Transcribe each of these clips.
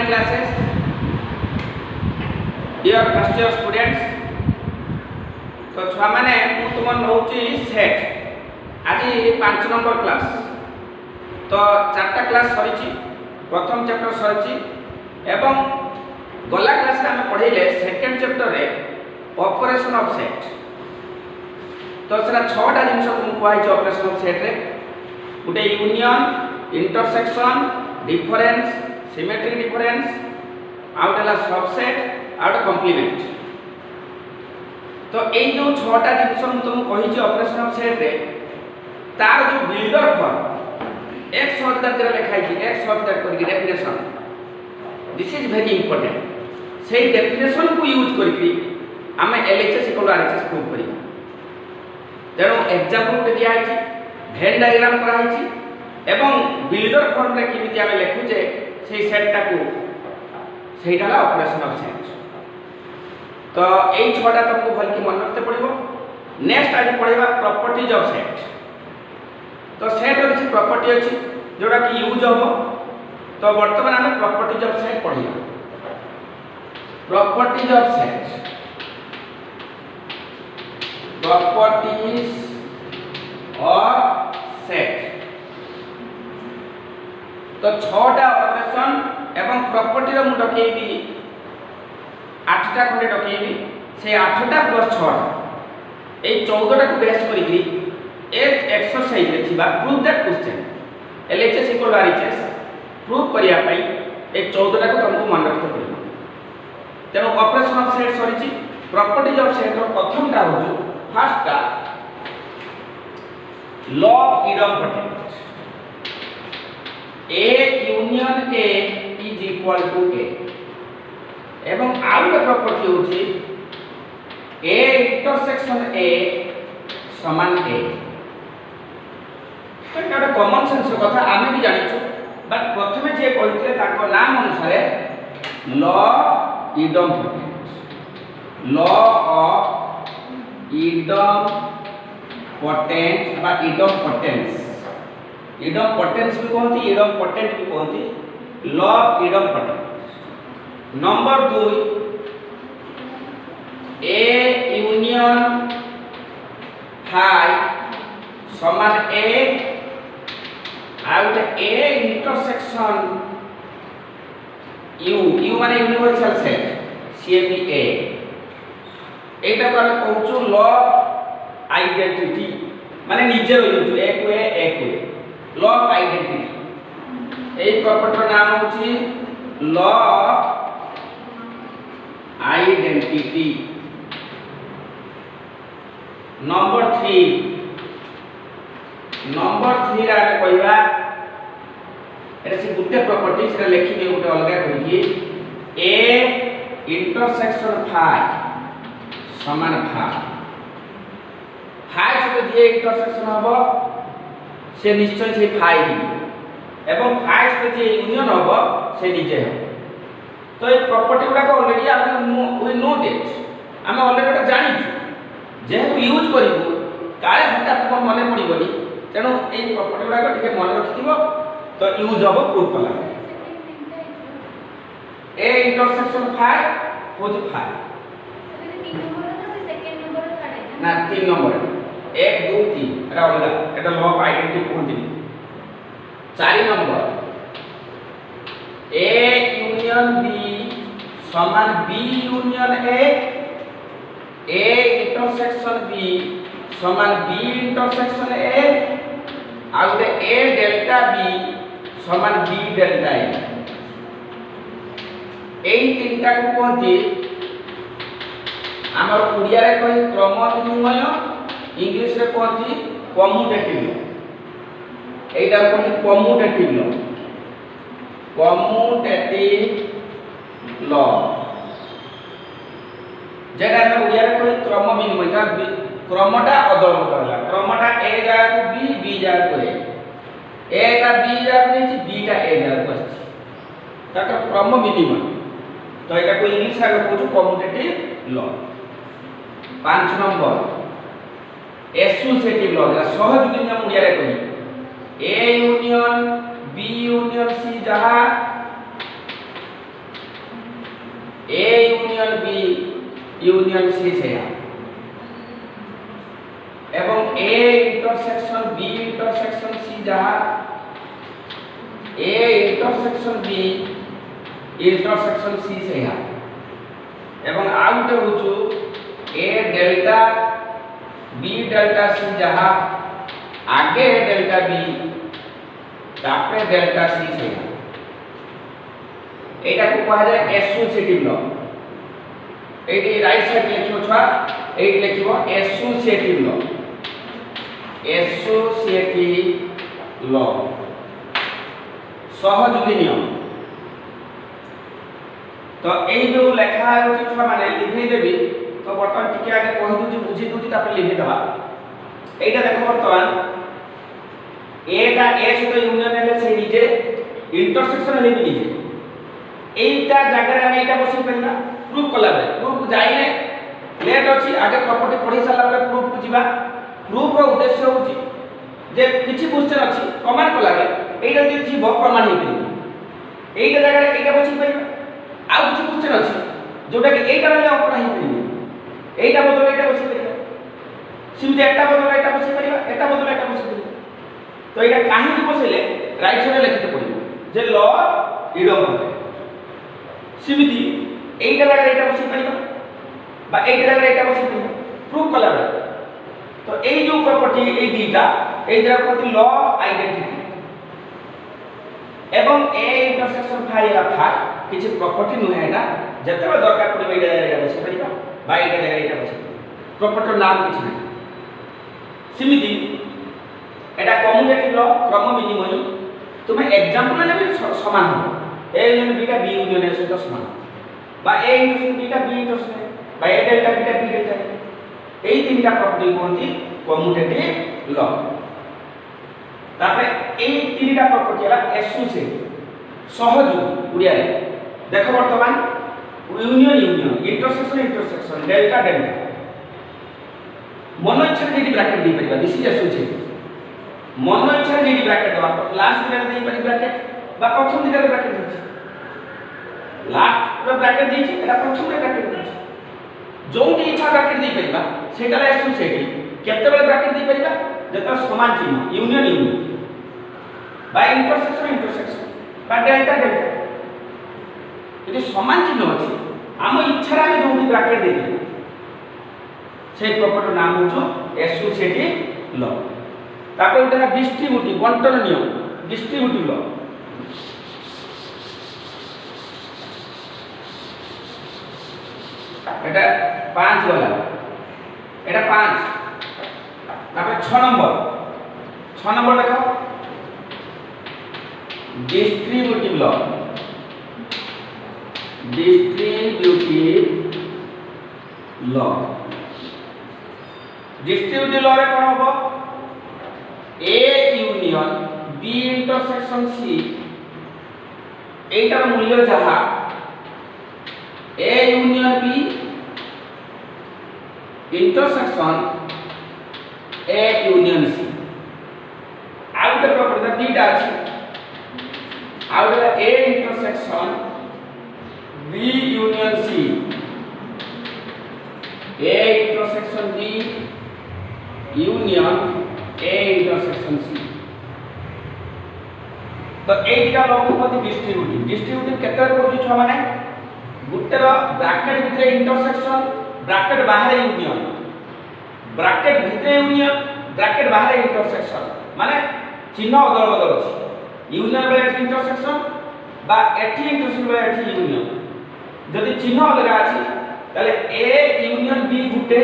classes, dear first year students. तो छुआ माने मु तुम नौची सेट आज 5 नंबर क्लास तो 4टा क्लास सरीची प्रथम चैप्टर सरीची एवं गला क्लास रे हम पढैले सेकंड चैप्टर रे ऑपरेशन ऑफ सेट तो सेटा 6टा जिंस तुम कहै छ ऑपरेशन ऑफ सेट रे गुटे union intersection difference symmetric difference आउटला सबसेट आउट कॉम्प्लीमेंट तो ए जो 6टा जिंस मु तुम कहि छ ऑपरेशन ऑफ सेट रे तार जो बिल्डर फॉर्म एक शब्द तेरे लिखाई छी एक शब्द करके definition this is very important से डेफिनेशन को यूज करके हम एलएचएस इक्वल आरएचएस प्रूव करी तेणु एग्जांपल को दिया है वेन डायग्राम करा है एवं बिल्डर फॉर्म रे किमिति हम लिखुचे से सेटटा को सेटाला ऑपरेशन ऑफ सेट तो एई छटा तुमको भल की मन रखते पड़िबो नेक्स्ट आज पढ़िबा प्रॉपर्टीज ऑफ सेट तो सेट रो किछि प्रॉपर्टी अछि जोडा कि यूज होबो तो वर्तमान हम प्रॉपर्टीज ऑफ सेट पढ़िबा properties of set properties of set तो 6टा ऑपरेशन एवं प्रॉपर्टी रो मु डकेबी 8टा खंडे डकेबी से 8टा प्लस 6 ए 14टा को बेस करी एक एक्सरसाइज रे थिबा prove that question LHS equal RHS prove करिया पई ए 14टा को तुमको मन रखते पड़िबो तेनो ऑपरेशन ऑफ सेट सरीची प्रॉपर्टीज ऑफ सेट रो प्रथमटा हो फर्स्ट टा law of idempotent A union A is equal to A एवं आउ एक प्रॉपर्टी होची A इंटरसेक्शन A समान A तो एटा कॉमन सेंस कथा आमे भी जानि छु बट प्रथमे जे कहितले ताको नाम अनुसार law idempotent law of idempotent बा इडम्पोटेंस इडम्पोटेंस भी कहती इडम्पोटेंट भी कहती law of idempotent number 2 A union हाई समान ए आउट ए इंटरसेक्शन यू यू माने यूनिवर्सल सेट सी भी ए एटा को हम कहूछु लॉ आइडेंटिटी माने निजे रहियो एक वे लॉ ऑफ आइडेंटिटी ए प्रॉपर्टी नाम होची लॉ आइडेंटिटी नंबर 3 रा कहबा एटा से गुटे प्रॉपर्टी से लिखि दे गुटे अलगा कहि ए इंटरसेक्शन फाई समान फाई से जे इंटरसेक्शन हबो से निश्चय से फाई एवं फाई से जे यूनियन हबो से निजे हो तो ये प्रॉपर्टी गुडा को ऑलरेडी हम वी नो दैट हम ऑलरेडी जानि छु जेहेतु यूज करिवो काले हटा तुम मने पड़िबनी तेणु ए प्रॉपर्टी गुडा को ठीक मन रखिथिबो तो यूज हबो प्रूफ कला ए इंटरसेक्शन फाई हो जे फाई ना 3 नंबर 1 2 3 एटा अलगा एटा लॉ ऑफ आइडेंटिटी कहती 4 नंबर ए यूनियन बी समान B union A intersection B समान बी इंटरसेक्शन ए आउट ए डेल्टा बी समान बी डेल्टा ए एई तीनटा को कहती हमर उड़िया रे कहि क्रम विनिमय इंग्लिश रे कहती कम्यूटेटिव एटा कहती कम्यूटेटिव लॉ जेटा हम उड़िया रे कहि क्रम विनिमय ता क्रमटा अदल बदल क्रमटा ए जागा को बी जागा को ए ता बी जागा को बी ता ए जागा को ताका क्रम विनिमय तो एटा को इंग्लिश रे कहू commutative law 5 number associative law जरा सहयोगी नियम उड़िया रे कहि A union B union C जहा A union B union C सेया एवं A intersection B intersection C जहा A intersection B intersection C सेया एवं आउट होचु A delta B delta C जहा आगे है डेल्टा बी तापरे डेल्टा सी सेया एटा को कहा जाय एसोसिएटिव लॉ एटी राइट साइड लिखियो छुआ एटी लिखियो एसोसिएटिव लॉ एसोसिएटिव लॉ सहयोगी नियम तो एई जो लेखा होची छुआ माने लिखि देबी तो बर्तमान टिके आगे कहि दूची बुझी दूची तापर लिखि देबा एटा देखो बर्तमान एटा ए सहित यूनियन हेले से निजे इंटरसेक्शन हेले भी निजे एटा जगह हम एटा बसी परना प्रूफ कला बे प्रूफ जाइले लेट अछि आगे प्रॉपर्टी पढी साला बले प्रूफ को जिबा प्रूफ रो उद्देश्य होची जे किछि क्वेश्चन अछि प्रमाण कला बे एटा जे थी प्रमाण हे परबो एटा जगह एटा बसी परबा आ किछि क्वेश्चन अछि जोटा कि एटा रे अपना हे परबो एटा बदल एटा बसी परबा सिमते एटा बदल एटा बसी परबा एटा बदल एटा बसी परबा तो एटा काहे कि बसले राइट साइड लिखिते पड़िबो जे लॉ इडम सिमिति एटा जगह एटा बसी परबा बा एटा जगह एटा बसी परबा प्रूफ कला बे तो एई जो प्रॉपर्टी एई दीटा एई जगह प्रति लॉ आइडेंटिटी एवं ए इंटरसेक्शन फाई रखा किछि प्रॉपर्टी नुहे एटा जतबे दरकार पड़िबो एटा जगह एटा बसी परबा बा एटा जगह एटा बसी प्रॉपर्टी नाम किछि नै सिमिति एटा कम्युटेटिव लॉ क्रम विनिमय तुमे एग्जांपल ले समान हो ए यूनियन बीटा बी यूनियन ए सहित समान बा ए इंटरसेक्शन बीटा बी इंटरसेक्शन बा ए डेल्टा बीटा बी डेल्टा एई तीनटा प्रॉपर्टी कोनती कम्युटेटिव लॉ तापरे एई तीनटा प्रॉपर्टी हला एसोसिएट सहयोग उड़िया रे देखो वर्तमान union union intersection intersection delta delta मन इच्छा जेडी ब्रैकेट दे परिबा दिस इज एसोसिएट मन इच्छा जेडी ब्रैकेट दबा लास्ट रे दे परि ब्रैकेट बा प्रथम दिटा ब्रैकेट दिछि लास्ट रे ब्रैकेट दिछि एटा प्रथम रे ब्रैकेट दिछि जोंटी इच्छा ब्रैकेट दे परिबा सेटा ला एसोसिएट केते बेले ब्रैकेट दे परिबा जता समान चिन्ह यूनियन यूनियन बा इंटरसेक्शन इंटरसेक्शन बा डेल्टा डेल्टा यदि समान चिन्ह अछि हम इच्छा रे जोंटी ब्रैकेट दे परिबा से प्रॉपर्टी नाम हो एसोसिएटिव लॉ ताको उठा डिस्ट्रीब्यूटिव बंटन नियम डिस्ट्रीब्यूटिव लॉ एटा 5 वाला एटा 5 तापर 6 नंबर देखो डिस्ट्रीब्यूटिव लॉ डिस्ट्रीब्यूटिव लॉ रे कोन होबो A union B intersection C एटार मूल्य जहा A union B intersection A union C आउट प्रॉपर्टी दीटा अछि आउट A intersection B union C A intersection B union A intersection C तो एटा लोग मते डिस्ट्रीब्यूटिव केते करू छ माने गुटेर ब्रैकेट भितरे इंटरसेक्शन ब्रैकेट बाहर यूनियन ब्रैकेट भितरे यूनियन ब्रैकेट बाहर इंटरसेक्शन माने चिन्ह अदल बदल अछि यूनियन बेले इंटरसेक्शन बा एठी इंटरसेक्शन बेले एठी यूनियन जदि चिन्ह अलग अछि ताले ए यूनियन बी गुटे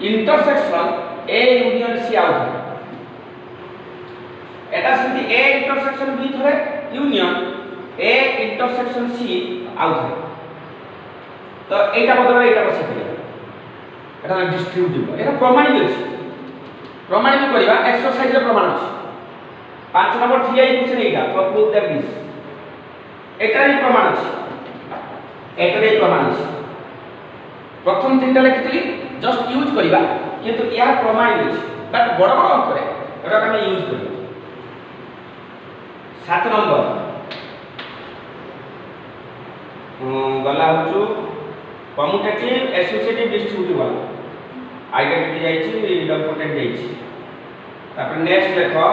इंटरसेक्शन ए यूनियन सी आउट एटा सिंती ए इंटरसेक्शन बी थरे यूनियन ए इंटरसेक्शन सी आउट तो एटा बदल एटा बसे करिया एटा डिस्ट्रीब्यूटिव एटा प्रमाणित अछि प्रमाणित करिवा एक्सरसाइज रे प्रमाण अछि 5 नंबर थिया question Etah proof that this एटा रे प्रमाण अछि एटा रे प्रमाण अछि प्रथम तीनटा लिखितली जस्ट यूज करिवा किंतु या प्रमाणित अछि बट बड़ बड़ अंक रे एटा हम यूज करिवा 7 नंबर गला हूँ कम्यूटेटिव एसोसिएटिव डिस्ट्रीब्यूटिव वाला आइडेंटिटी जाइए डॉक्यूमेंट जाइए तापर नेक्स्ट देखो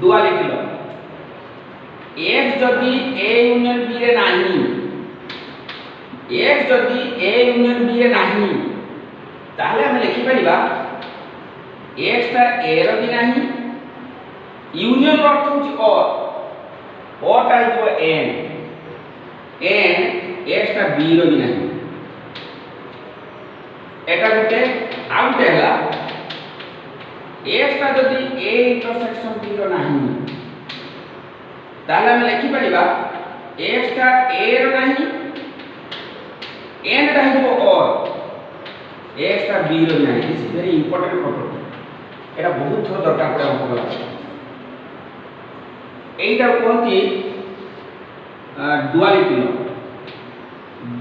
डुअलिटी लॉ एक्स जदि ए यूनियन बी रे नाही एक्स जदि ए यूनियन बी रे नाही ताहले हम लिखि परिबा एक्स ता ए रो भी नाही यूनियन रो अर्थ होची और ता हिजो एन एक्स ता बी रो भी नाही एटा गुटे आउट हैला एक्स ता जदि ए इंटरसेक्शन बी रो नाही ताहले हम लिखि परिबा एक्स ता ए रो नाही एन ता हिजो और एक्स ता बी रो नाही this is very important property एटा बहुत थोर दरकार पड़े हमको गला एटा कोंती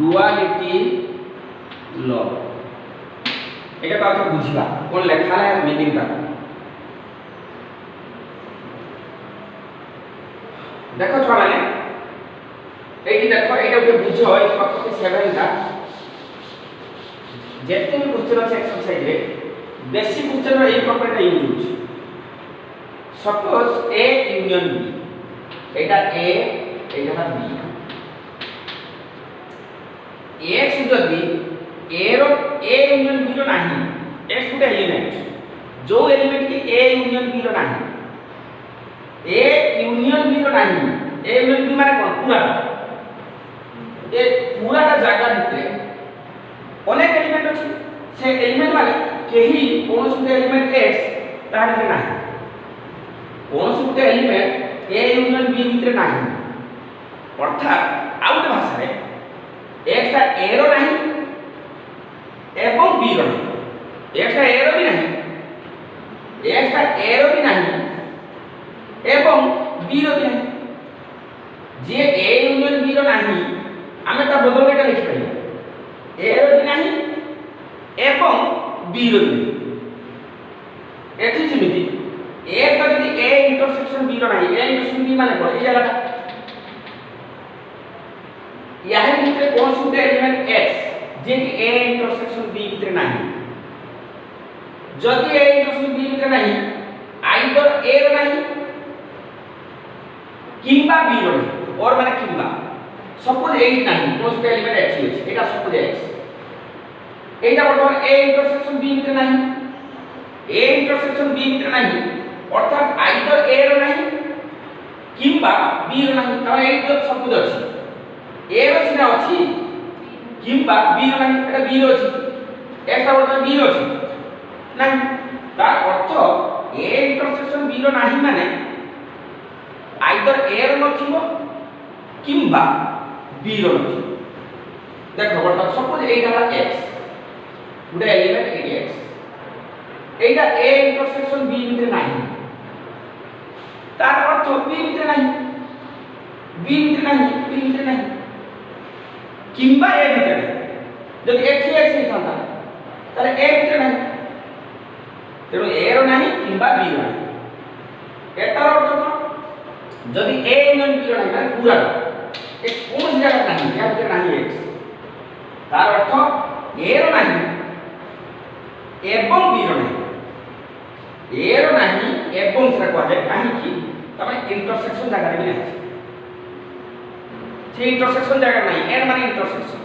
डुअलिटी लॉ एटा बात बुझिबा कोन लेखा है मीनिंग ता देखो छुआ माने एटी देखो एटा के बुझो ए प्रॉपर्टी 7 ता जेते भी क्वेश्चन আছে एक्सरसाइज रे बेसिक क्वेश्चन रे ए प्रॉपर्टी यूज होची सपोज ए यूनियन बी एटा ए एटा बी एक्स जदि ए रो ए यूनियन बी रो नाही एक्स गुटे एलिमेंट जो एलिमेंट की ए यूनियन बी रो नाही ए यूनियन बी रो नाही ए यूनियन बी माने कोन पूरा ए पूराटा जागा भितरे अनेक एलिमेंट अछि से एलिमेंट वाली केही कोन सुटे एलिमेंट एक्स तार भितरे नाही कोन सुटे एलिमेंट ए यूनियन बी भितरे नाही अर्थात आउट भाषा रे एक्स ता ए रो नाही एवं बी रो नाही एक्स ता ए रो भी नाही एक्स ता ए रो भी नाही एवं बी रो भी नाही जे ए यूनियन बी रो नाही आमे ता बदल केटा लिखि परिबा ए रो भी नाही एवं बी रो भी एथि जेमिति ए ता जदि ए इंटरसेक्शन बी रो नाही ए इंटरसेक्शन बी माने कोन ए जगह याहे भितरे कोन सुटे एलिमेंट x जे कि a इंटरसेक्शन b भितरे नाही जदि a इंटरसेक्शन b भितरे नाही आइदर a रो नाही किंबा b रो नाही और माने किंबा सपोज 8 नाही कोन सुटे एलिमेंट x अछि एटा सपोज x एटा बर्तमान a इंटरसेक्शन b भितरे नाही a इंटरसेक्शन b भितरे नाही अर्थात आइदर a रो नाही किंबा b रो नाही त एटा सपोज अछि ए रो सिना अछि किंबा बी रो नाही एटा बी रो अछि एक्स ता बी रो अछि नाही तार अर्थ ए इंटरसेक्शन बी रो नाही माने आइदर ए रो नथिबो किंबा बी रो नथिबो देखो बर्तमान सपोज एटा एक्स गुडे एलिमेंट ए एक्स एटा ए इंटरसेक्शन बी भितरे नाही तार अर्थ बी भितरे नाही बी भितरे नाही बी भितरे नाही किंबा ए भितरे जदि एथि एक्स लिखंता ताले ए भितरे नाही तेरो ए रो नाही किंबा बी रो नाही एटार अर्थ कोन जदि ए यूनियन बी रो नाही माने पूरा ए कोन जगह नाही या भितरे नाही एक्स तार अर्थ ए रो नाही एवं बी रो नाही ए रो नाही एवं से को जाय काहे कि तमे इंटरसेक्शन जगह रे नहीं से इंटरसेक्शन जगह नहीं एन माने इंटरसेक्शन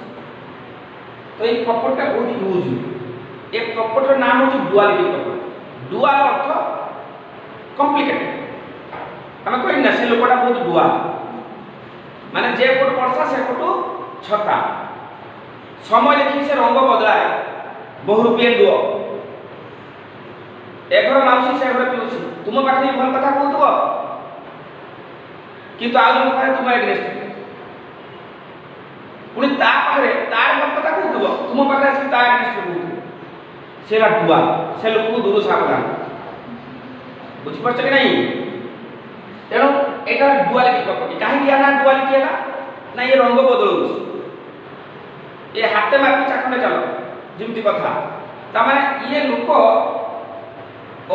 तो ये प्रॉपर्टी बहुत यूज एक प्रॉपर्टी नाम हो डुअलिटी प्रॉपर्टी डुअल अर्थ कॉम्प्लिकेटेड हम कोई ना से लोकटा बहुत डुअल माने जे कोट वर्षा से कोट छता समय देखि से रंग बदलाए बहुरूपीय दुओ एघर माउसी से घर पिउसी तुम पाखे भल कथा कहतबो किंतु आ जन पाखे तुम एग्रेस्ट पुनी ता पाखे तार भल कथा कहतबो तुम पाखे से ता एग्रेस्ट कहतबो सेला डुआ से लोक दूर सावधान बुझ परछ कि नहीं तेणु एटा डुअलिटी प्रॉपर्टी काहे या ना डुअलिटी है ना ये रंग बदलुछ ये हाथे मारके चाखने चलो जिमती कथा ता माने ये लोक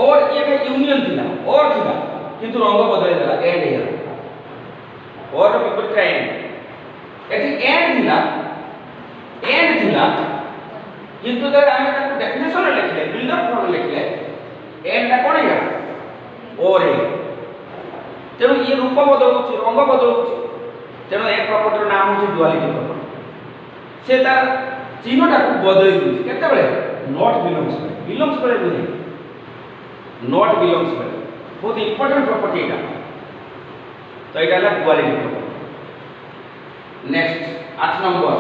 और ये के यूनियन थिला और थिला किंतु रंग बदल देला एंड हियर और विपरीत एंड एठी एंड थिला किंतु जब आमे ताको डेफिनेशन लिखले बिल्डर फॉर्म लिखले एंड टा कोन हेगा और है तेणु ये रूप बदलुची रंग बदलुची तेणु ए प्रॉपर्टी नाम होची डुअलिटी प्रॉपर्टी से तार चिन्हटा को बदल दूची केते बेले नॉट बिलोंग्स बेले बुझे नॉट बिलोंग्स बेले बहुत इंपोर्टेंट प्रॉपर्टी एटा तो एटा है duality property next 8 number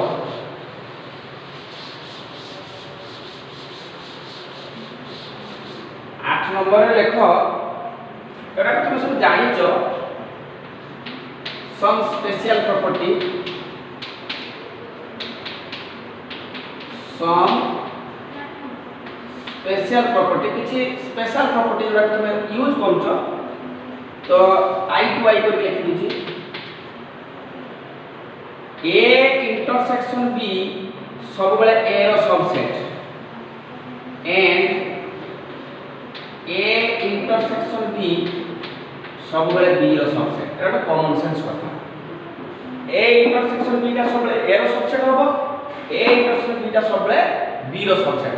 8 number लेखो एटा तुम सब जानिचो some special property some special property किछि स्पेशल प्रॉपर्टी जोरा तुम यूज करछो तो आई टू आई कर लिखि दिछि ए इंटरसेक्शन बी सब बेले ए रो subset and A intersection B सब बेले बी रो सबसेट एटा कॉमन सेंस कथा ए इंटरसेक्शन बी का सब बेले ए रो सबसेट होबो ए इंटरसेक्शन बी का सब बेले बी रो सबसेट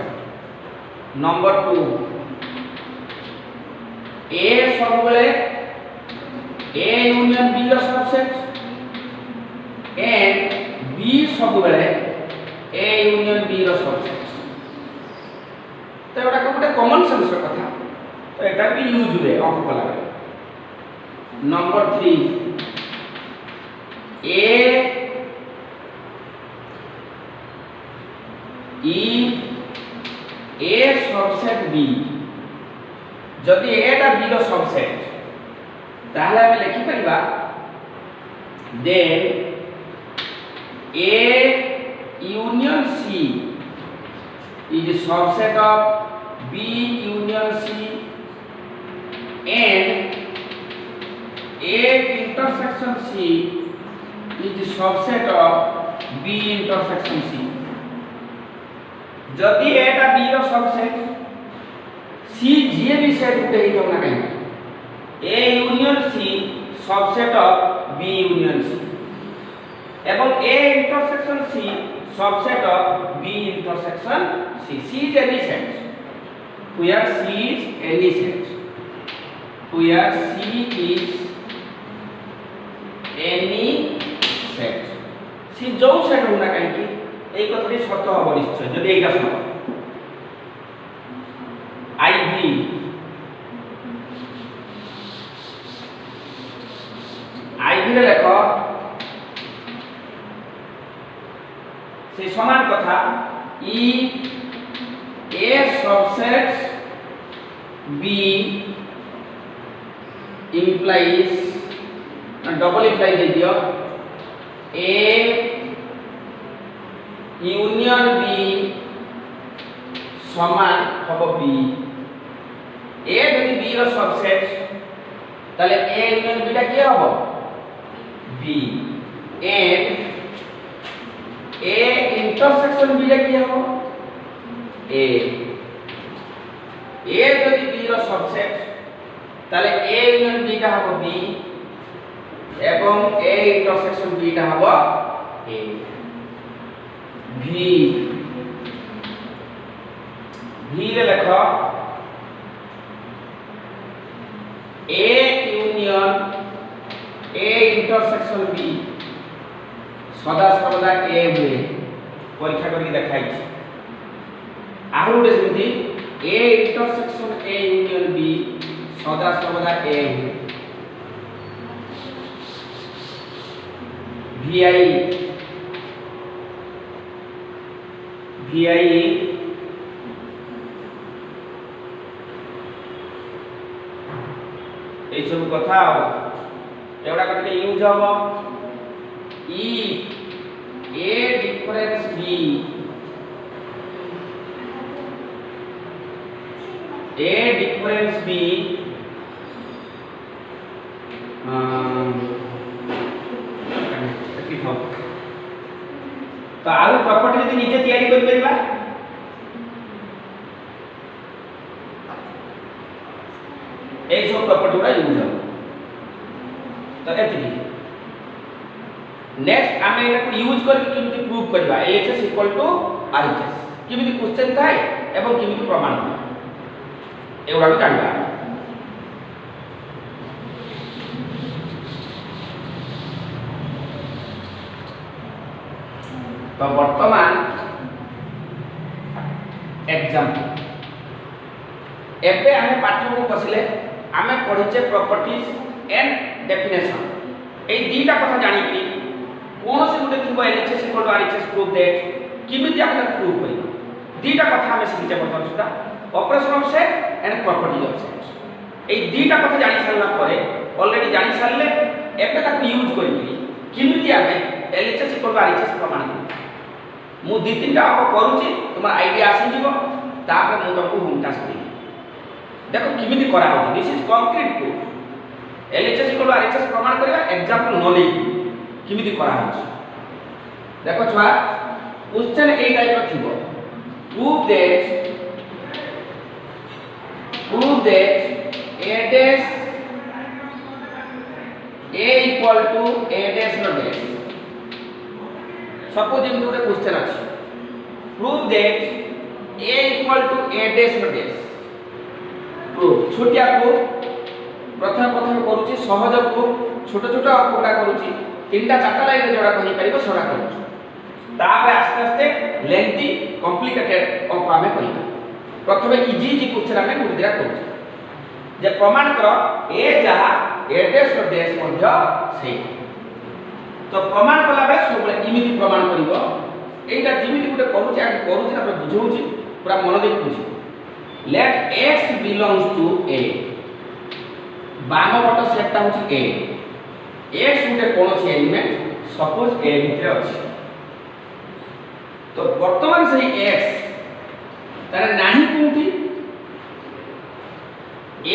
नंबर 2 ए सब बेले ए यूनियन बी रो सबसेट एंड बी सब बेले ए यूनियन बी रो सबसेट तो एटा गोटे कॉमन सेंस कथा तो एटा भी यूज हुए अंक कला नंबर 3 ए सबसेट बी जदि एटा बी रो सबसेट ताहले हम लिखि परिबा then A union C is a subset of B union C and A intersection C is a subset of B intersection C. जदि एटा B रो सबसेट C जे भी सेट उठे ही ना कहीं A union C subset of B union C एवं A intersection C subset of B intersection C. C is any set. Where C is any set. Where C is any set. C जो set होना कहीं की एक कथरी शर्त हो निश्चय जदि एटा सम IV रे लेखो से समान कथा E A subset B implies double imply दे दियो A union B समान हबो B A जदि B रो सबसेट ताले A union B टा किया हबो B and A intersection B रे की हो A जदि B रो सबसेट ताले A यूनियन B टा हो B एवं A इंटरसेक्शन B टा हो A V रे लिखो A union A intersection B सदा सर्वदा ए हुए परीक्षा करके देखाई आरो गोटे सेमती A intersection A union B सदा सर्वदा ए हुए VI ए सब कथा एवडा करके यूज हबो E A difference B A difference B तो आउ प्रॉपर्टी यदि निजे तैयारी कर परिबा ए सब प्रॉपर्टी गुडा यूज हो तो एतिकी नेक्स्ट आमे एटा को यूज करके किमिति प्रूव करबा LHS इक्वल टू RHS किमिति क्वेश्चन थाए एवं किमिति प्रमाण थाए एवडा को जानिबा। तो वर्तमान एग्जांपल एबे आमे पाठ को पसिले आमे पढिचे प्रॉपर्टीज एंड डेफिनेशन ए दीटा कथा जानि कि कोन से गुटे थिबो LHS equal to RHS proof that किमिति आपण प्रूव करिबो दीटा कथा आमे सिखिचे बर्तमान सुदा operation of set and properties of set ए दीटा कथा जानि सारला परे ऑलरेडी जानि सारले एबे ताको यूज करिबी किमिति आमे LHS इक्वल टू RHS प्रमाण करिबो मु दी तीनटा आप करूची तुम आईडिया आसी जीवो तापर मु तुमको होम टास्क देबी देखो किमिति करा हो this is concrete proof LHS equal to RHS प्रमाण करबा एग्जांपल न ले किमिति करा हो देखो छुआ क्वेश्चन ए टाइप रो थिबो prove that a dash a equal to a dash no dash suppose into the question अछि prove that a equal to a dash no dash proof छोटिया प्रूफ प्रथम करूची सहज प्रूफ छोट छोट अङ्कड़ा करूची तीनटा चारटा लाइन जोड़ा कहि परिबो सोडा करूची तापर आस्ते आस्ते लेंथी कॉम्प्लिकेटेड अंक आमे करिबा प्रथमे इजी क्वेश्चन आमे गुडिरा करूची जे प्रमाण कर a जहा a dash नो dash मध्य सेही तो प्रमाण कला बे सब इमिति प्रमाण करिवो एटा जिमिति गुटे करूची तापर बुझौची पूरा मन दे बुझी let x belongs to a बाम पट सेटटा होची a x गुटे कोनोसी एलिमेंट सपोज a भितरे अछि तो वर्तमान सही x तार नाही कोठी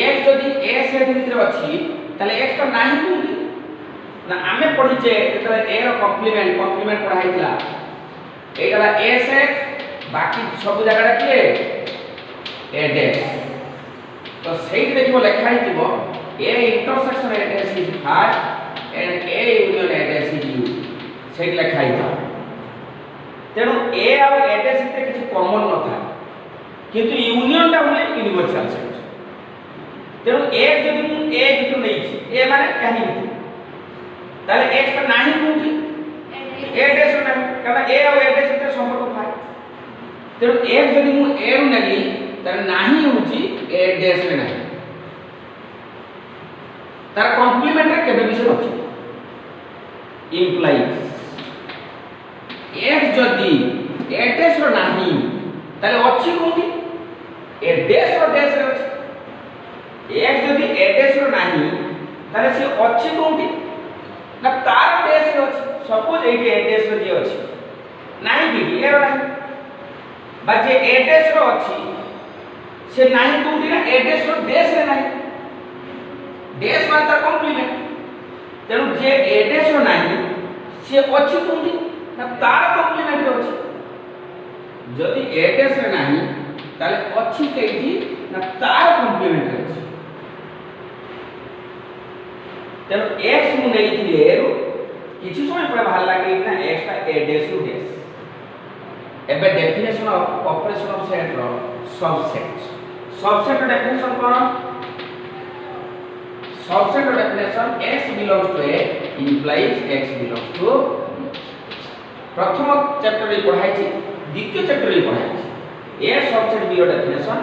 x जदी a सेट भितरे अछि ताले x का नाही कोठी ना आमे पढिचे एतले a रो कॉम्प्लीमेंट पढाइतला एगला a सेट बाकी सब जगह के a dash तो सही देखो लिखा ही थिबो a intersection a dash is heart and a union a dash is u सही लिखा ही था तेनु a और a dash के किछ कॉमन न था किंतु यूनियन टा होले यूनिवर्सल सेट तेनु a जदि मु a भितर नै छी a माने काहे भितर ताले x का नाही कोठी a dash ना कारण a और a dash के संपर्क थाए तेनु a जदि मु a नु नेली तार नाही होची a dash रे नाही तार कॉम्प्लीमेंट रे केबे विषय होची इंप्लाइज x जदि a dash रो नाही ताले अछि कोठी a dash रो dash रे अछि x जदि a dash रो नाही ताले से अछि कोठी ना तार dash रे अछि सपोज एठी a dash रो जे अछि नाही कि a रो नाही बा जे a dash रो अछि से नाही कोठी ना a dash रो dash रे नाही dash माने तार कॉम्प्लीमेंट तेनु जे a dash रो नाही से अछि कोठी ना तार कॉम्प्लीमेंट रे अछि जदि a dash रे नाही ताले अछि केठी ना तार कॉम्प्लीमेंट रे अछि तेनु x मु नै थिले रो किछि समय पर बाहर लागे ना x ता a dash रो dash एबे definition of operation of set रो सबसेट डेफिनेशन कोन subset definition x belongs to a implies x belongs to प्रथम चैप्टर रे पढाई छी द्वितीय चैप्टर रे पढाई छी a सबसेट b रो definition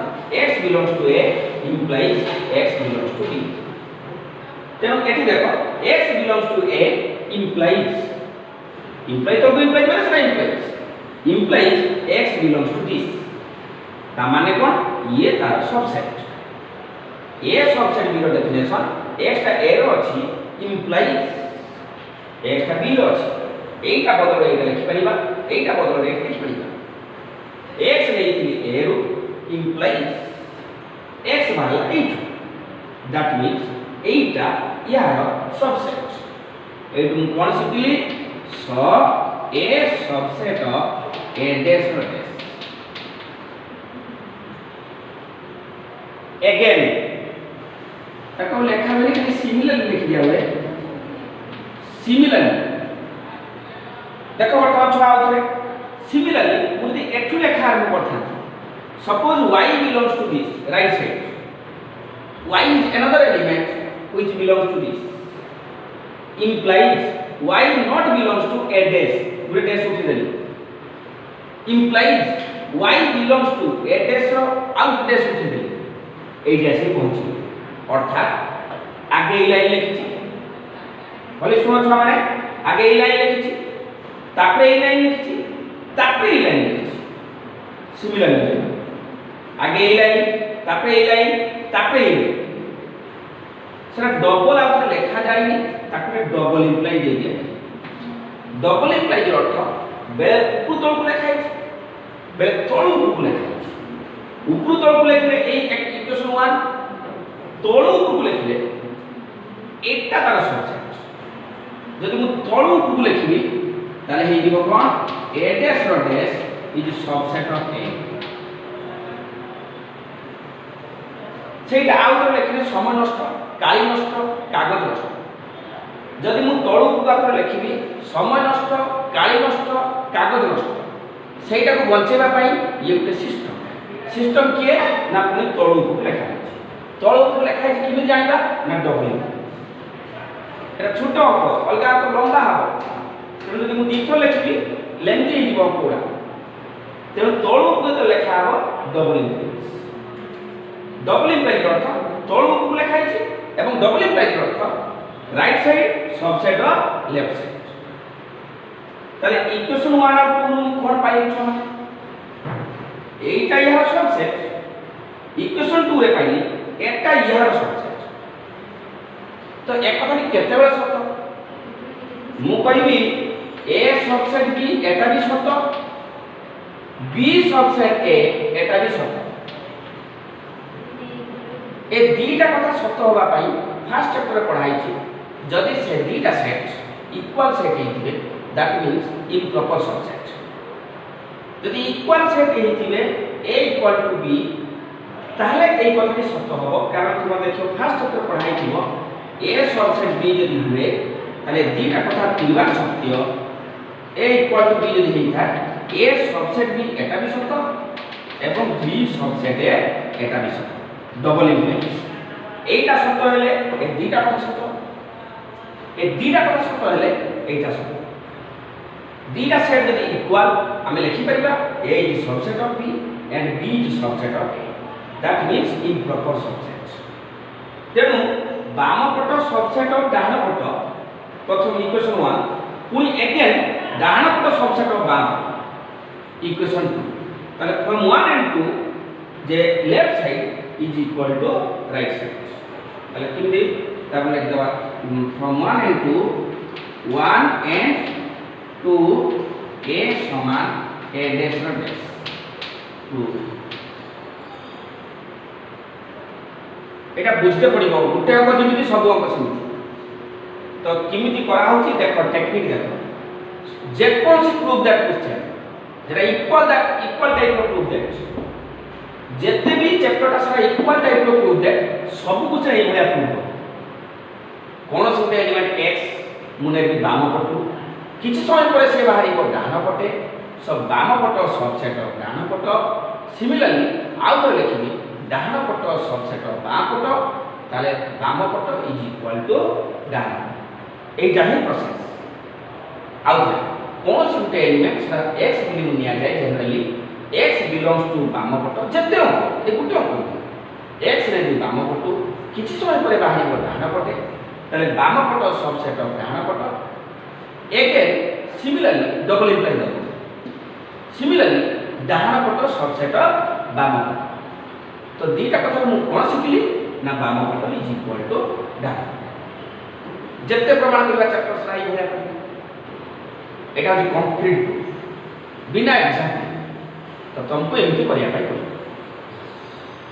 x belongs to a implies x belongs to b तेनो एठी देखो x belongs to a implies तो implies माने ना implies x belongs to this ता माने कोन ये तार सबसेट a सबसेट b रो डेफिनेशन x ता a रो अछि implies x ता b रो अछि एटा बदल एटा लिखि परिबा एटा बदल एटा लिखि परिबा x लेइथिली a row implies x मानला 8 that means एटा यार सबसेट एटु कोन सिकली स a subset of a dash रो dash अगेन ताको लेखा में कि सिमिलर लिख दिया हुआ है सिमिलर देखो बर्तमान छुआ आउथरे सिमिलरली मुझे एठु लेखा आरंभ करथा suppose y belongs to this right side y is another element which belongs to this implies y not belongs to a dash Gute dash उठी देली implies y belongs to a dash row out dash उठी देली एई जैसे पहुंची अर्थात आगे ई line लिखिছি बोले सुनो छुआ माने आगे ई लाइन लिखिছি तापरे ई लाइन लिखिছি तापरे ई लाइन लिखिছি सिमिलरली आगे ई लाइन तापरे ई लाइन तापरे ई लाइन सेटा डबल आउट लिखा जायनी तापरे डबल इंप्लाई दे दिया डबल इंप्लाई जो अर्थ बेले ऊपर तल को लिखा है बेले तल ऊपर को लिखा है ऊपर तल को लिखले ए इक्वेशन 1 तल ऊपर को लिखले एटा तार सबसेट जदि मु तल ऊपर को लिखबी ताले हे दिबो कोन a dash रो dash is subset of a सेटा आउट लिखले समय नष्ट काली नष्ट कागज नष्ट जदि मु तळु पुगातर लिखिबी समय नष्ट काली नष्ट कागज नष्ट सेटा को बचेबा पई ये गुटे सिस्टम किए ना पुनी तळु को लिखा है तळु को लिखा है किमे जानिबा ना डबल एटा छोट हो अलगा तो लंबा हो तेणु जदि मु दीथो लिखिबी लेंथी हिबो पूरा तेणु तळु को तो लिखा हो डबल इंप्लाई अर्थ तळु को लिखा है एवं double imply earth right side subset of left side ताले इक्वेशन 1 और 2 कोन पाई छ एटा यह सबसेट इक्वेशन 2 रे पाई एटा यह सबसेट तो एक कथा नि केते बेला सत मु कहबी ए सबसेट बी एटा भी सत बी सबसेट ए एटा भी सत ए दीटा कथा सत होबा पाई फर्स्ट चैप्टर पढ़ाई छी जदि से दीटा सेट इक्वल सेट हेतिबे दैट मींस इम्प्रॉपर सबसेट जदि इक्वल सेट हेतिबे a इक्वल टू b ताहले एई कथाटी सत्य होबो कारण तुम देखियो फर्स्ट चैप्टर पढ़ाई थिबो a सबसेट b जदि हुए ताले दीटा कथा तीनबार सत्य a इक्वल टू b जदि हेइथा a सबसेट b एटा भी सत्य एवं b सबसेट a एटा भी सत्य डबल इंप्लाई एटा सत्य हेले ए दीटा कथा सत्य ए दीटा कथा सत्य हेले एटा सत्य दीटा सेट जदि इक्वल हमें लिखि परिबा a is subset of b and b is subset of a that means improper subset तेनु बाम पट सबसेट ऑफ डाहाण पट प्रथम इक्वेशन 1 पुनी अगेन डाहाण पट सबसेट ऑफ बाम इक्वेशन 2 ताले फ्रॉम 1 एंड 2 जे left side is equal to right side ताले किमि तापर लिख दवा फ्रॉम 1 एंड 2 1 एंड 2 a समान a dash रो dash 2 एटा बुझते पड़िबो गुटे अंक जेमिति सब अंक सेमिति तो किमिति करा होची देखो टेक्निक देखो जे कोन से प्रूफ दैट क्वेश्चन जरा equal type of proof that जेते भी चैप्टर सारा equal type of proof that सब कुछ एई भलिया प्रूफ कोन से एलिमेंट x मुने भी बाम पटु किछि समय पर से बाहरी को डाहाण पटे सब बाम पट सबसेट ऑफ डाहाण पट सिमिलरली आउ तो लिखिबी डाहाण पट सबसेट ऑफ बाम पट ताले बाम पट is equal to डाहाण Etah he process आउ कोन से गुटे एलिमेंट x बिलिंग निया जाय जनरली x बिलोंग्स टू बाम पट जते हो ए गुटे हो x रे भी बाम पट किछि समय पर बाहरी को डाहाण पटे ताले बाम पट सबसेट ऑफ डाहाण पट again similarly double imply double similarly डाहाण पट सबसेट ऑफ बाम पट तो दीटा कथा मु कोन सिखली ना बाम पट इज इक्वल टू डाहाण जते प्रमाण करबा चैप्टर सराई भया कर एटा जे कंक्रीट बिना एग्जांपल तो तुमको एमती करिया पाई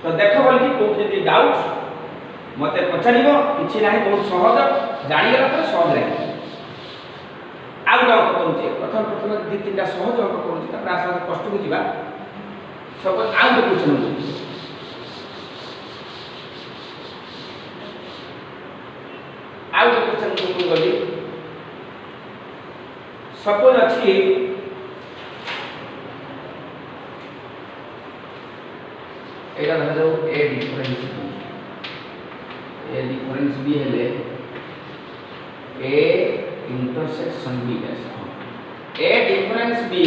तो देखो बोली को जदी डाउट मते पछारिबो किछि नाही बहुत सहज जानि गला पर सहज लागे आउ डाउट करूची प्रथम दि तीनटा सहज अंक करूची तापर आसा कष्ट को जीवा सब आउ दे क्वेश्चन आउ दे क्वेश्चन को गली सपोज अच्छी एटा धर जाऊ ए डिफरेंस बी हेले A intersection B dash A difference B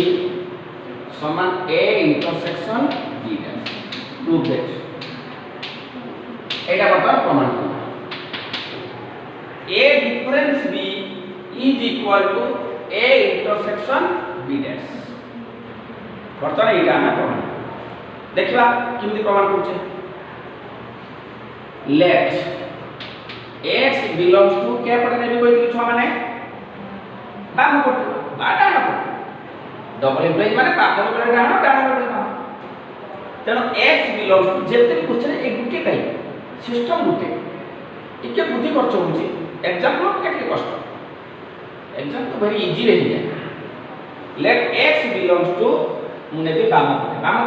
समान A intersection B dash prove that एटा बर्तमान प्रमाण A difference B is equal to A intersection B dash बर्तमान एटा हम प्रमाण देखिबा किमि प्रमाण करछे लेट x बिलोंग्स टू के पटे नेबी कहितली छुआ माने बाम पटे बा डाण पटे डबल इम्प्लाइज माने बाम पटे डाण पटे बाम तेनो x बिलोंग्स टू जेते भी क्वेश्चन ए गुटे काई सिस्टम गुटे टिके बुद्धि खर्च होउची एग्जांपल केते कष्ट एग्जाम तो वेरी इजी रही जाए लेट x बिलोंग्स टू मु नेबी बाम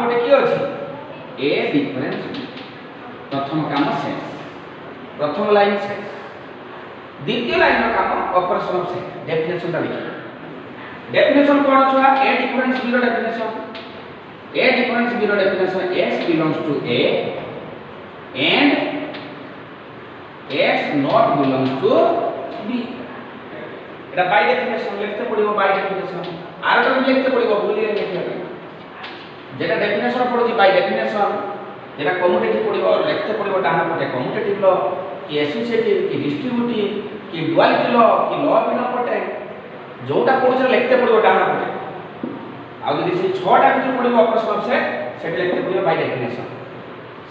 पटे की अछि ए डिफरेंस प्रथम काम सेंस प्रथम लाइन सेंस द्वितीय लाइन काम ऑपरेशन ऑफ सेंस डेफिनेशन ता लिखी डेफिनेशन कोन छुआ ए डिफरेंस बी रो definition x belongs to a and x not belongs to b Etah by definition लिखते पड़िबो बाय डेफिनेशन आरटा भी लिखते पड़िबो भूली लिखिया जेटा डेफिनेशन पड़ुची बाय डेफिनेशन जेटा कम्यूटेटिव पड़िबो लिखते पड़िबो डाना पटे कम्यूटेटिव लॉ कि एसोसिएटिव कि डिस्ट्रीब्यूटिव कि डुअलिटी लॉ कि लॉ बिना पटे जोटा पड़ुछ लिखते पड़िबो डाना पटे आ जदि से 6टा भीतर पड़िबो ऑपरेशन ऑफ सेट सेट लिखते पड़िबो बाय डेफिनेशन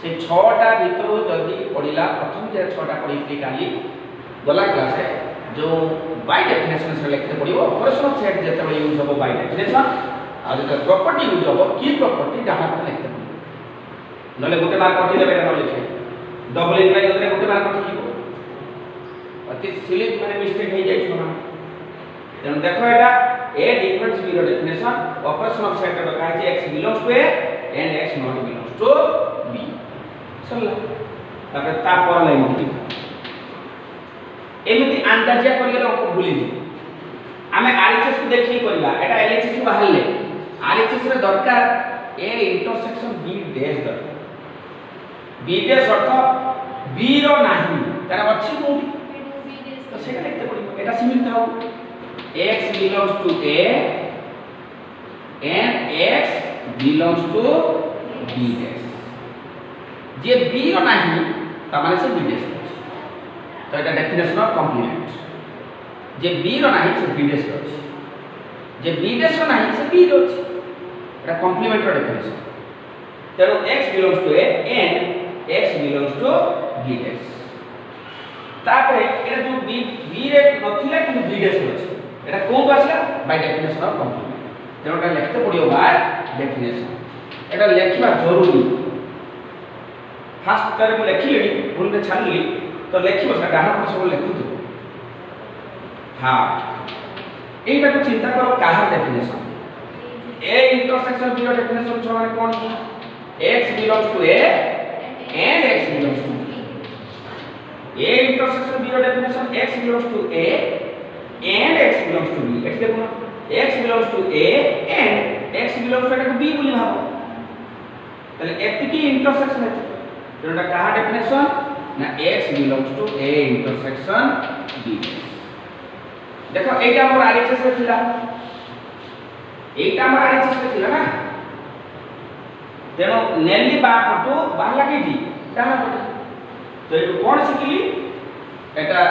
से 6टा भीतर जदि पड़िला प्रथम जे 6टा पड़ितली काली गला क्लास है जो बाय डेफिनेशन से लिखते पड़िबो ऑपरेशन ऑफ सेट जेते यूज होबो बाय डेफिनेशन आ जदि प्रॉपर्टी यूज होबो की प्रॉपर्टी डाना पटे लिखते पड़िबो नले गोटे मार्क कटि देबे न लिखे डबल इम्प्लाई जदि गोटे मार्क कटि जीवो अति सिली माने मिस्टेक हो जाय छना तेन देखो एटा ए डिफरेंस बी रो डेफिनेशन ऑपरेशन ऑफ सेट रो कहा x belongs to a and x not belongs to b सरला तापर ता पर लाइन लिखि एमिति अंदाजिया करिले अंक भूली जी आमे आरएचएस को देखि करबा एटा एलएचएस को बाहरले आरएचएस रे दरकार a इंटरसेक्शन b डैश दरकार b डैश अर्थ b रो नाही तार अछि कोठी तो सेटा लिखते पड़िबो एटा सीमित थाउ x belongs to a and x belongs to b dash J b रो नाही त माने से b dash तो एटा डेफिनेशन ऑफ कॉम्प्लीमेंट जे b रो नाही से b dash रो जे b dash रो नाही से b रो एटा कॉम्प्लीमेंट रो डेफिनेशन तेरो x belongs to a and x belongs to b dash तापरे एटा जो b रे नथिला कि b dash रो एटा कोन आसला बाय डेफिनेशन ऑफ कॉम्प्लीमेंट तेनोटा लिखते पड़ियो बाय डेफिनेशन एटा लिखिबा जरूरी फास्ट करे को लिखिलेनी भूल के छानली तो लिखिबो से डाहा पर सब लिखु दो हां एटा को चिंता करो काहा definition A intersection B definition छ माने कोन x belongs to a and x belongs to b a intersection B definition x belongs to a and x belongs to b एट देखो x belongs to a and x belongs to b बोली भाबो तले एतिकी intersection है जोटा कहा definition ना x belongs to a intersection b देखो एटा हमर आरएचएस रे थिला एटा हमर आरएचएस रे थिला ना तेनो नेली बा पटो बाहला केटी डाना पटो तो एटु कोन सिखली एटा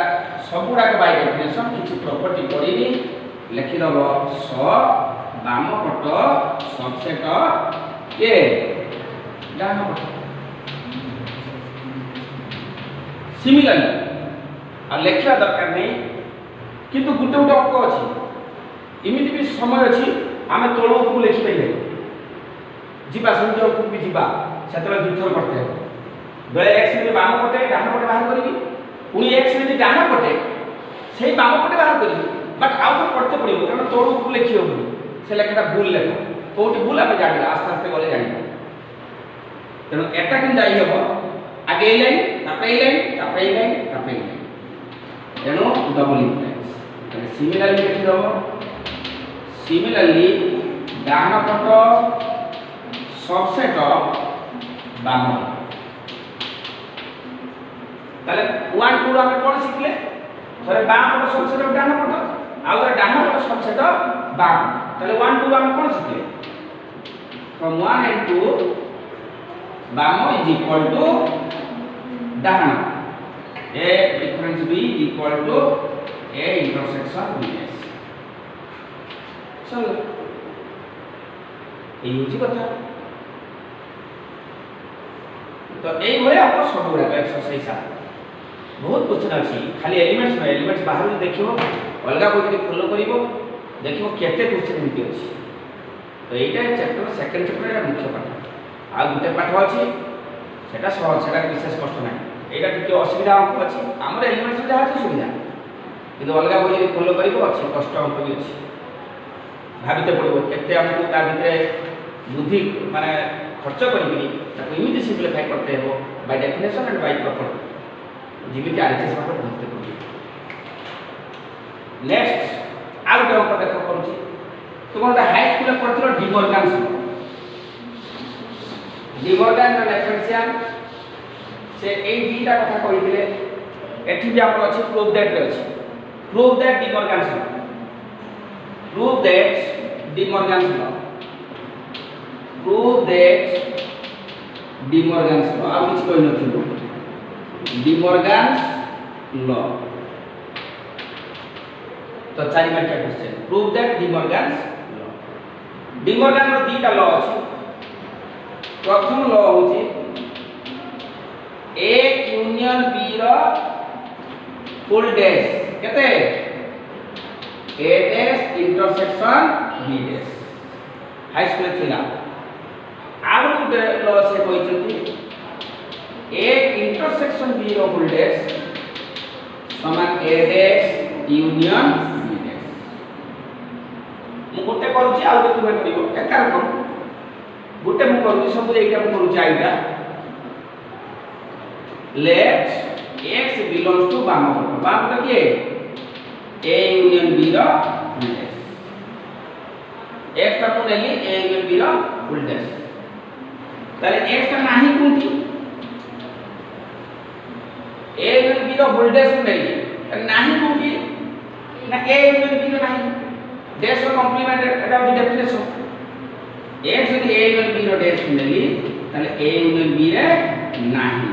सबुडा के बाय डेफिनेशन किछि प्रॉपर्टी करिनी लिखि दबो स बाम पट सबसेट के डान पट सिमिलरली आ लेखिया दरकार नै किंतु गुटे गुटे अंक अछि इमिति भी समय अछि आमे तळो को लिखि पाइले जीवा संजय को भी जीवा सेतले दुथर करते बेले x ने बाम पटे डान पटे बाहर करिवि पुनी x ने डान पटे सेही बाम पटे बाहर करिवि बट आउ तो पढ़ते पड़िबो कारण तोड़ को लिखियो से लेखटा भूल लेखो कोठी भूल आबे जानिबा आस्ते आस्ते गले जानिबा तेनो एटा किन जाई हबो आगे ए लाइन तापरे ए लाइन तापरे ए लाइन तापरे ए लाइन तेनो डबल इम्प्लाइज तने सिमिलरली लिखि दबो सिमिलरली डाहाण पट सबसेट बाम ताले 1 2 हम कोन शिखले थरे बाम पट सबसेट डाहाण पट आ डाहाण पट सबसेट बाम ताले 1 2 हम कोन शिखले from 1 and 2 बाम is equal to डाहाण a difference b is equal to a intersection b चलो এই হচ্ছে কথা तो এই ভয়ে আপন সব গুড়া এক্সারসাইজ आ बहुत क्वेश्चन अछि खाली एलिमेंट्स बाहर देखियो अलगा को যদি फॉलो करिवो देखियो केते क्वेश्चन एमती अछि तो एटा चैप्टर सेकंड चैप्टर एटा मुख्य पाठ आ गुटे पाठ अछि सेटा सहज सेटा विशेष कष्ट नै एटा टिके असुविधा अंक अछि हमर एलिमेंट्स जहा अछि सुविधा किंतु अलगा को যদি फॉलो करिवो अछि कष्ट अंक भी अछि भाबिते पड़ो केते हमको ता भितरे बुद्धि माने खर्च करी ताको इमिति सिंपलीफाई करते हो by definition and by property जीवित आरएचएस पर बुझते पड़ो नेक्स्ट आउ के ऊपर देखो करूची तुम हाई स्कूल में पढ़थिलो डिमॉर्गन डिफरेंशियल से ए दीटा कथा कहि दिले एठी भी हमर अछि प्रूफ दैट रे अछि proof that De Morgan prove that De Morgan's law. Prove that De Morgan's law. आप कुछ कोई नहीं थी De Morgan's law. तो चारि मार्क का question. Prove that De Morgan's law. De Morgan रो दीटा लॉ अछि. प्रथम लॉ होछि A यूनियन B रो फुल डैश केते A dash intersection B dash high school थिला आगु लॉ से कोइ छथि A intersection B रो फुल डैश समान A dash union B dash मु गोटे करूची आ गोटे तुमे करिवो एकार कोन गोटे मु करूची सब एटा मु करूची आइटा let x belongs to बाम पट के A union B रो फुल डैश x ता को नेली A union B रो फुल डैश ताले x ता नाही कोंती A union B रो फुल डैश को नेली नाही कोंती ना A union B रो नाही डैश रो कॉम्प्लीमेंट एटा होची डेफिनेशन x यदि A union B rho dash को नेली ताले A union B रे नाही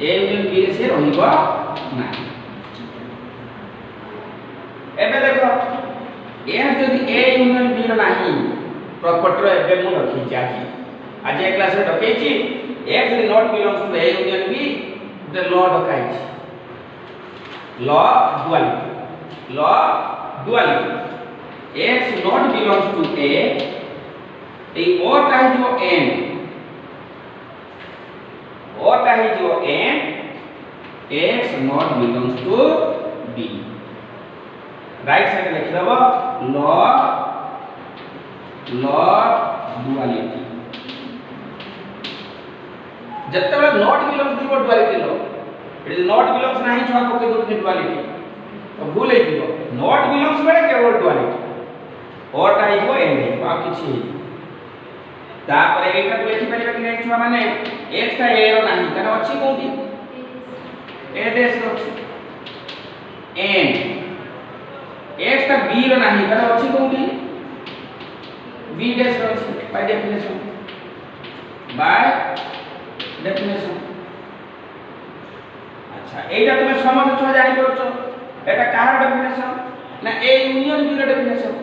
A union B रे से रहिबो नाही एबे देखो यह जदि A यूनियन B रो नाही प्रॉपर्टी रो एबे मु रखी जाकी आज ए क्लास रे डकै छी x not belongs to A union B the law डकाई छी law duality x not belongs to A ए और काहे जो n और काहे जो n x not belongs to B right side लिख दबो लॉ डुअलिटी जत्ते not belongs to duality law it is not belongs नाही छुआ को के डुअलिटी तो भूल हे दिबो नॉट बिलोंग्स बेले केवल डुअलिटी और टाइ जो एन आ किछि तापर एटा को लिखि परिबा कि नै छुआ माने x ता a रो नाही तने अछि कोंती a देश रो n x ता b रो नाही तने अछि कोंती b डैश रो अछि बाय डेफिनेशन अच्छा एटा तुमे समझ छ जानि परछो एटा कार डेफिनेशन ना a यूनियन b रो डेफिनेशन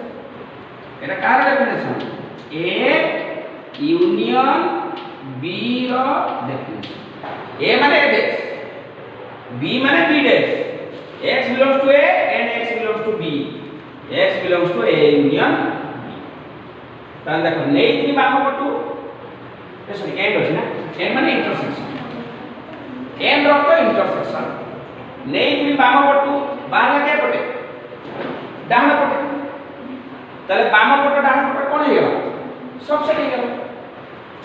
एटा कार डेफिनेशन a यूनियन b रो डेफिनेशन a माने a डैश b माने b dash x belongs to a and x belongs to b x belongs to a union b तान देखो नै कि बाम पटु सॉरी एंड अछि ना एंड माने इंटरसेक्शन एंड रो तो इंटरसेक्शन नै कि बाम पटु बाहर के पटे डाहण पटे ताले बाम पट डाहण पट कोन हे गेला सबसेट हे गेला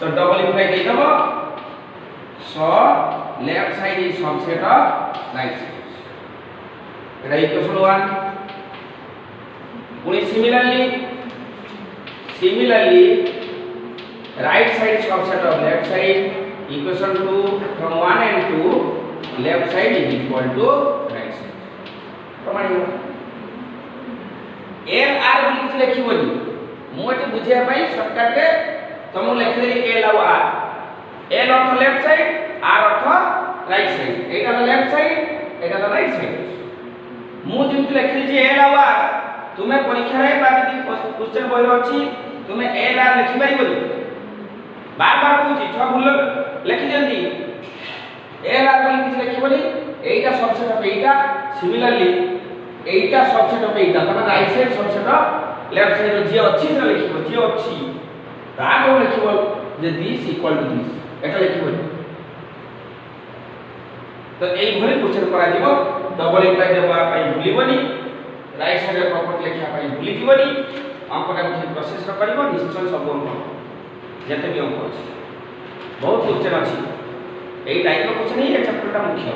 तो डबल इम्प्लाई दे दबो so left side is subset of right side एटा इक्वेशन 1 पुनी similarly Similarly, right side subset of left side equation 2 from 1 and 2 left side is equal to right side. प्रमाण हो L R बोली किछ लिखिबोनी मु एटे बुझिया पई शॉर्टकट रे तुम लिख देली L और R L अर्थ लेफ्ट साइड R अर्थ राइट साइड एटा तो लेफ्ट साइड एटा तो राइट साइड मु जेमति लिखली जे L और R तुमे परीक्षा रे बाकी क्वेश्चन बहिर अछि तुमे L R लिखि परिबो बार बार कहूची छुआ भूल लिखि जल्दी L R बोली किछ लिखिबोनी एटा सबसेट ऑफ एटा सिमिलरली एटा सबसेट ऑफ एटा तब right side subset of left side जे अछि से लिखिबो जे अछि ता को लिखिबो जे दिस इक्वल टू दिस एटा लिखिबो तो एई भली क्वेश्चन करा दिबो डबल इम्प्लाई देबा पई भूलिबोनी राइट साइड रे प्रॉपर्टी लिखा पई भूली दिबोनी अंकटा के प्रोसेस र करबो निश्चय सब अंक जते भी अंक अछि बहुत क्वेश्चन अछि एई टाइप रो क्वेश्चन ही ए चैप्टर टा मुख्य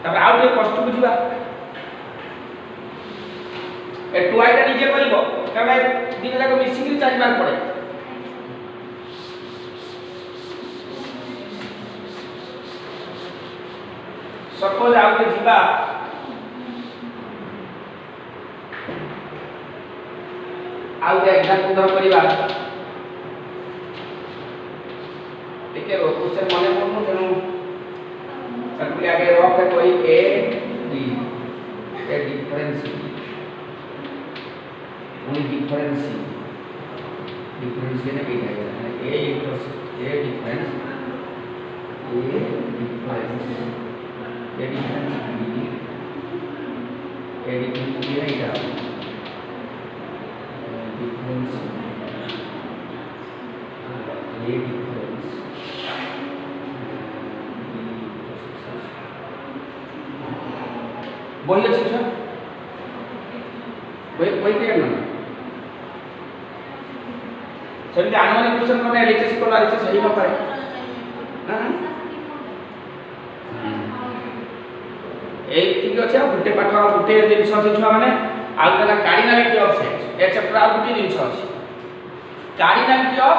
तब आउ के कष्ट बुझिबा ए टुआई टा निजे करिवो तबे दिन जाक मिसिंग चारि बार पड़े सपोज आउ के जिबा आउ के एग्जांपल धर करिबा ठीक है क्वेश्चन मने पड़नु तेनु तब आगे रॉक है कोई A D A difference only difference ने ए है ए डिफरेंस ए डिफरेंस ये नहीं जा डिफरेंस ये डिफरेंस वही अच्छी अच्छा वही क्या करना सभी आनुमानिक क्वेश्चन करने एलएचएस को एलएचएस सही न पाए हां एक ठीक अछि आ गुटे पाठ आ गुटे जिंस अछि छुआ माने आ गला कार्डिनलिटी ऑफ सेट ए चैप्टर आ गुटे जिंस अछि कार्डिनलिटी ऑफ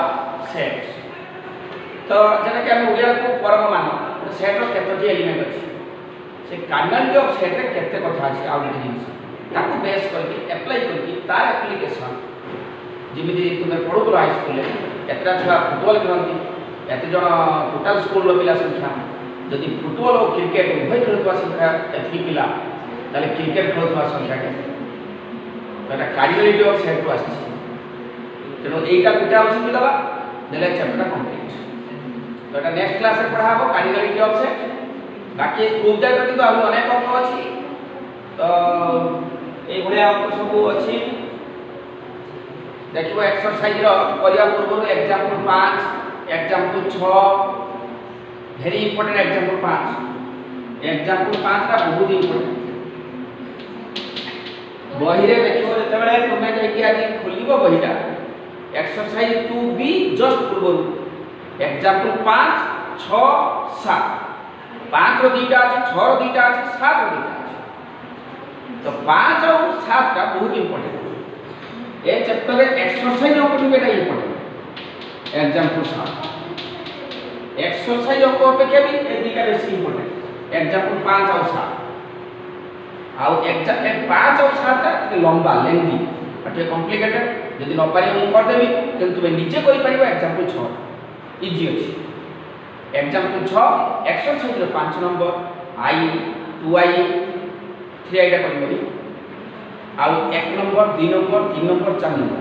सेट तो जने कि हम उडिया को परम मानो सेट रो केतोटी एलिमेंट अछि से कार्डिनलिटी ऑफ सेट रे केते कथा अछि आ गुटे जिंस ताको बेस करके अप्लाई करके तार एप्लीकेशन जिमिति तुमे पढुतो हाई स्कूल रे एतरा छुआ फुटबॉल खेलती एते जण टोटल स्कूल रो पिला संख्या यदि फुटबॉल और क्रिकेट उभय खेलुवा संख्या एथि पिला ताले क्रिकेट खेलुवा संख्या के तटा कार्डिनलिटी ऑफ सेट को आछि तेनो एटा पिटा उसी दबा देले चैप्टर कंप्लीट तो एटा नेक्स्ट क्लास रे पढाबो कार्डिनलिटी ऑफ सेट बाकी प्रूफ दैट किंतु आउ अनेक अंक अछि तो ए भलिया अंक सब अछि देखिबो एक्सरसाइज रो करिया पूर्व example 5 example 6 very important example 5 example 5 रा बहुत इंपोर्टेंट बही रे देखिबो जते बेले तुमे जाय कि आज खोलिबो बहीटा एक्सरसाइज 2b जस्ट पूर्व एग्जांपल 5 6 7 5 रो दीटा अछि 6 रो दीटा अछि 7 रो दीटा अछि तो 5 और 7 का बहुत इंपोर्टेंट ए चैप्टर रे एक्सरसाइज अंक बेटा इंपोर्टेंट एग्जांपल 7 एक्सरसाइज अंक अपेक्षा भी ए दीटा बेसी इंपोर्टेंट एग्जांपल 5 और 7 आउ एग्जांपल 5 और 7 ता लंबा लेंथी अटे कॉम्प्लिकेटेड यदि न पारि हम कर देबी किंतु तुम नीचे करि परिबो एग्जांपल 6 इजी अछि एग्जांपल 6 एक्सरसाइज रे 5 नंबर आई 2i 3i टा करिबो आउ 1 नंबर 2 नंबर 3 नंबर 4 नंबर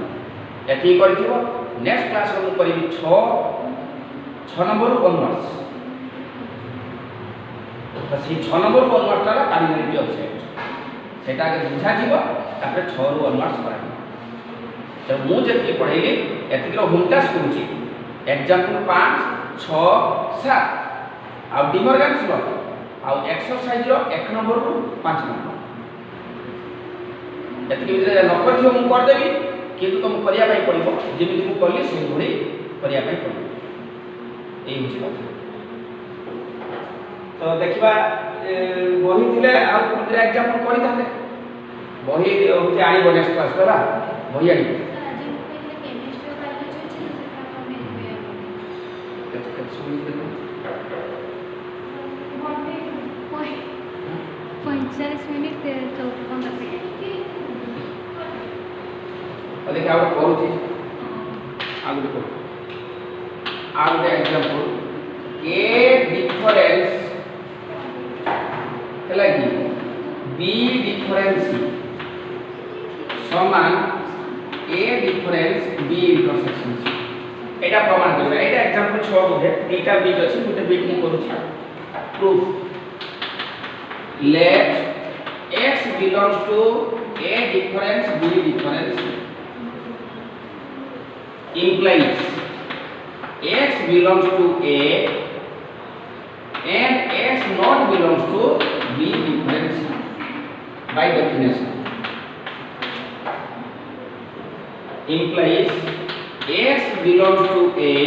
एथि करथिबो नेक्स्ट क्लास रे हम करिबी 6 नंबर ऑनवर्ड्स तो से 6 नंबर ऑनवर्ड्स ता कार्डिनलिटी ऑफ सेट सेटा के बुझा जीवो तापर 6 रु ऑनवर्ड्स करा तो मु जेति पढैली एति रो होम टास्क करूची एग्जांपल 5 6 7 आ डिमर्गन्स लॉ आ एक्सरसाइज रो 1 नंबर रु 5 नंबर एति के न करथियो मु कर देबी किंतु तुम करिया पई पड़िबो जेमिति मु करली से घोड़ी करिया पई पड़िबो ए होची बात तो देखिबा बही थिले आ एग्जांपल करि थाते बही होची आनी नेक्स्ट क्लास करा भैया डी सर आज हम पहले केमिस्ट्री और बायोलॉजी ଅଛି ନା ସେଟା ଆମେ ଏବେ କେତେ ସମୟ ଦେବ? ଘଣ୍ଟେ 45 ମିନିଟ୍ 14 ସେକେଣ୍ଡ देखिए आउ करूची आउ देखो आउ दे एग्जांपल ए डिफरेंस हैला कि बी डिफरेंस समान ए डिफरेंस बी इंटरसेक्शन एटा प्रमाण करबा एटा एग्जांपल 6 बोधे एटा बिट अछि गुटे बिट नि करूची proof let x belongs to a difference b difference implies x belongs to A and x not belongs to B difference by definition implies x belongs to A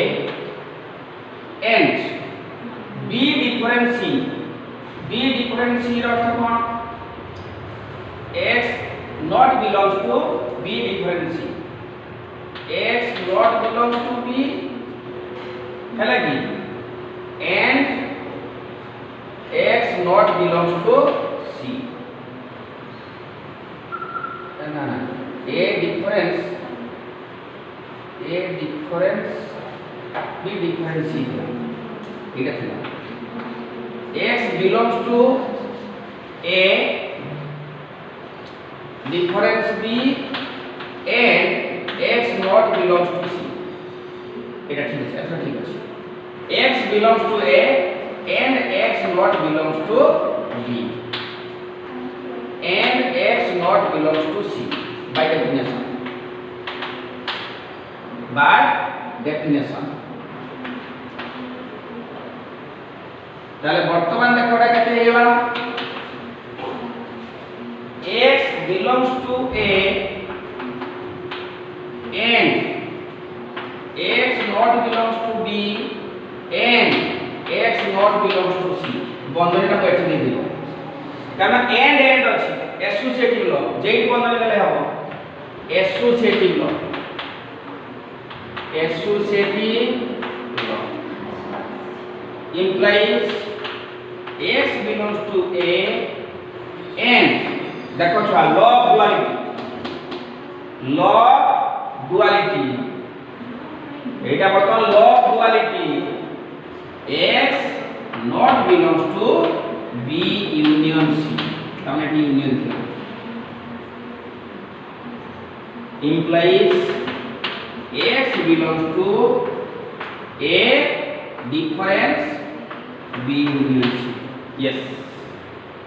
and B difference C अर्थ कौन x not belongs to B difference C x not belongs to B हैला कि and x not belongs to C ना a difference B difference C ठीक है x belongs to A difference B and x not belongs to C এটা ঠিক আছে এটা ঠিক আছে x belongs to A and x not belongs to B and x not belongs to C by definition তাহলে বর্তমান দেখো এটা কেটে হয়ে গেল x belongs to A and x not belongs to B and x not belongs to C বন্ধনীটা কয়টি দিয়ে দিব কারণ and আছে অ্যাসোসিয়েটিভ ল যেই বন্ধনী দিলে হবে associative law implies x belongs to A and देखो छुआ law of duality एटा बर्तमान law of duality x not belongs to B union C तमने टी union थी implies x belongs to A difference B union C yes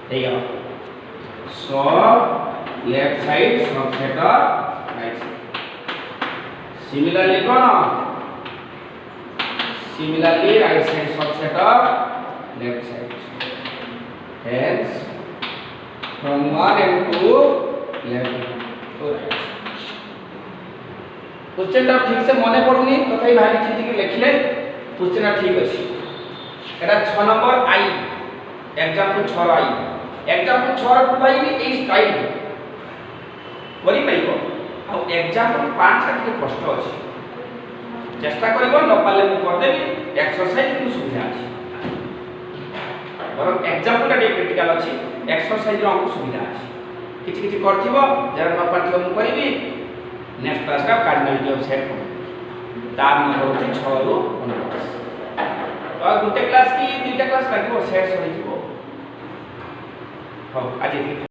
ठीक है so left side subset of right side similarly right side subset of left side hence from 1 and 2 left to right question ठीक से मने पड़ुनी तथापि भारी चिंती के लिखले question ठीक अछि एटा 6 नंबर आई एग्जांपल 6 आई एग्जांपल 6 रो भाई भी ए स्टाइल करि पाइबो आ एग्जांपल 5 के कष्ट अछि चेष्टा करिबो न पाले मु कर देबी एक्सरसाइज को सुविधा अछि बर एग्जांपल टा क्रिटिकल अछि एक्सरसाइज रो हमको सुविधा अछि किछि किछि करथिबो जरा न पाथिबो मु करिबी नेक्स्ट क्लास का कार्डिनलिटी ऑफ सेट तार नंबर होची 6 रो 19 तो गुटे क्लास की दुईटा क्लास लागिबो सेट सरी जीवो हो आज